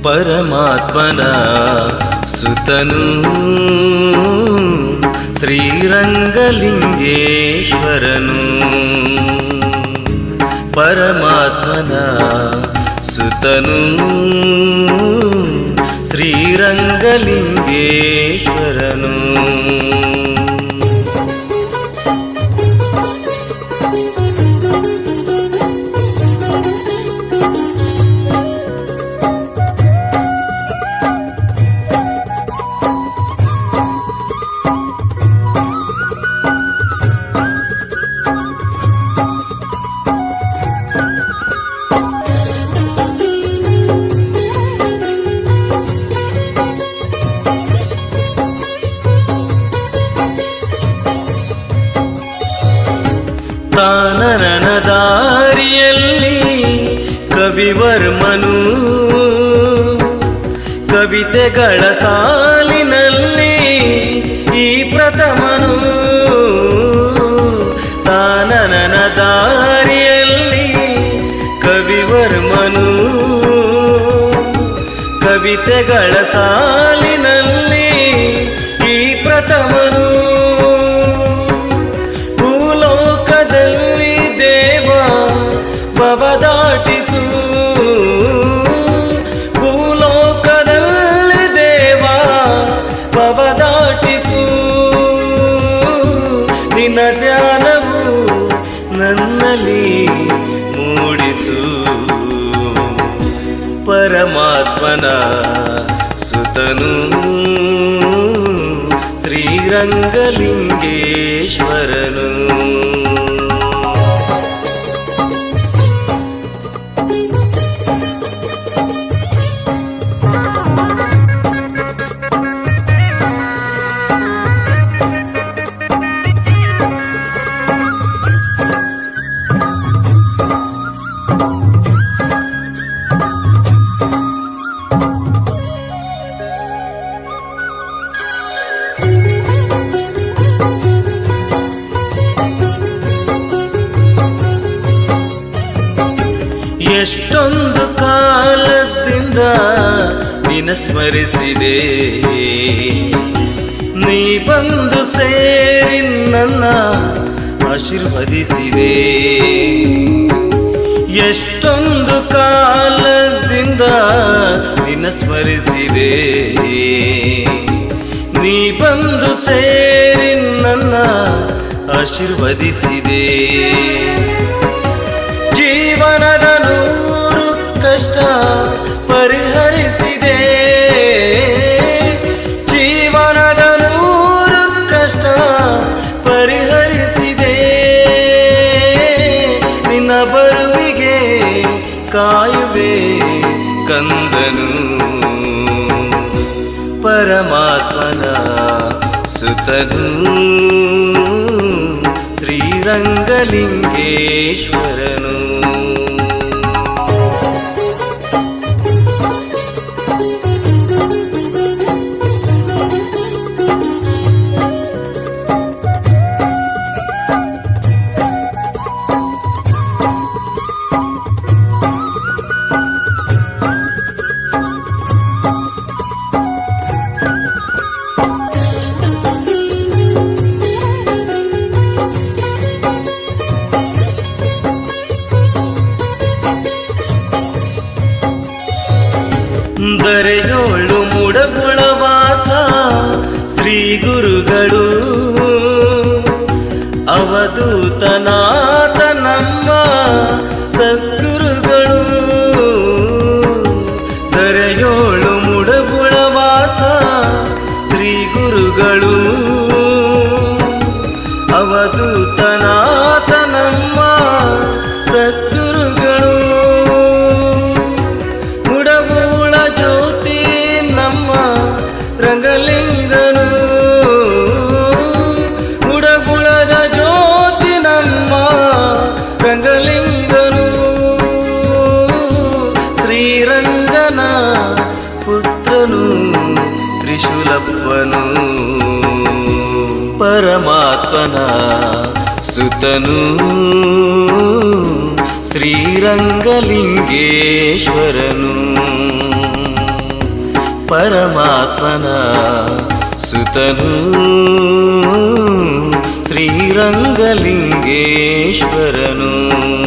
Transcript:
ಪರಮಾತ್ಮನ ಸುತನು ಶ್ರೀರಂಗಲಿಂಗೇಶ್ವರನು. ಪರಮಾತ್ಮನ ಸುತನು ಶ್ರೀರಂಗಲಿಂಗೇಶ್ವರನು. ತಾನರನ ದಾರಿಯಲ್ಲಿ ಕವಿವರ್ಮನು ಕವಿತೆಗಳ ಸಾಲಿನಲ್ಲಿ ಈ ಪ್ರಥಮನು. ತಾನರನ ದಾರಿಯಲ್ಲಿ ಕವಿವರ್ಮನು ಕವಿತೆಗಳ ಸಾಲಿನಲ್ಲಿ ಈ ಪ್ರಥಮನು. ಭವದಾಟಿಸು ಭೂಲೋಕದಲ್ಲಿ ದೇವ ಭವದಾಟಿಸು. ನಿನ್ನ ಧ್ಯಾನವು ನನ್ನಲ್ಲಿ ಮೂಡಿಸು. ಪರಮಾತ್ಮನ ಸುತನು ಶ್ರೀರಂಗಲಿಂಗೇಶ್ವರನು. ಎಷ್ಟೊಂದು ಕಾಲದಿಂದ ನಿನ್ನ ಸ್ಮರಿಸಿದೆ, ನೀ ಬಂದು ಸೇರಿ ನನ್ನ ಆಶೀರ್ವದಿಸಿದೆ. ಎಷ್ಟೊಂದು ಕಾಲದಿಂದ ನಿನ್ನ ಸ್ಮರಿಸಿದೆ, ನೀ ಬಂದು ಸೇರಿ ನನ್ನ ಆಶೀರ್ವದಿಸಿದೆ. ಜೀವನದ ನೂರು ಕಷ್ಟ ಪರಿಹರಿಸಿದೆ, ಜೀವನದ ನೂರು ಕಷ್ಟ ಪರಿಹರಿಸಿದೆ. ನಿನ್ನ ಬರುವಿಗೆ ಕಾಯುವೆ ಕಂದನು. ಪರಮಾತ್ಮನ ಸುತನು ಶ್ರೀರಂಗಲಿಂಗೇಶ್ವರನು. ದರೆಯೋಳು ಮುಡಗುಳ ವಾಸ ಶ್ರೀ ಗುರುಗಳು, ಅವಧೂತನಾಥ ನಮ್ಮ ಸದ್ಗುರುಗಳು. ದರೆಯೋಳು ಮುಡಗುಳ ವಾಸ ಶ್ರೀ ಗುರುಗಳು, ಅವಧೂತನಾಥ ನಮ್ಮ ಸದ್ಗುರುಗಳು. ಮುಡಬೂಳ ಜ್ಯೋತಿ ನಮ್ಮ ರಂಗಲಿಂಗನು, ಮುಡಬುಳದ ಜ್ಯೋತಿ ನಮ್ಮ ರಂಗಲಿಂಗನು. ಶ್ರೀರಂಗನ ಪುತ್ರನು ತ್ರಿಶೂಲಪ್ಪನು, ಪರಮಾತ್ಮನ ಸುತನು ಶ್ರೀರಂಗಲಿಂಗೇಶ್ವರನು. ಪರಮಾತ್ಮನ ಸುತನು ಶ್ರೀರಂಗಲಿಂಗೇಶ್ವರನು.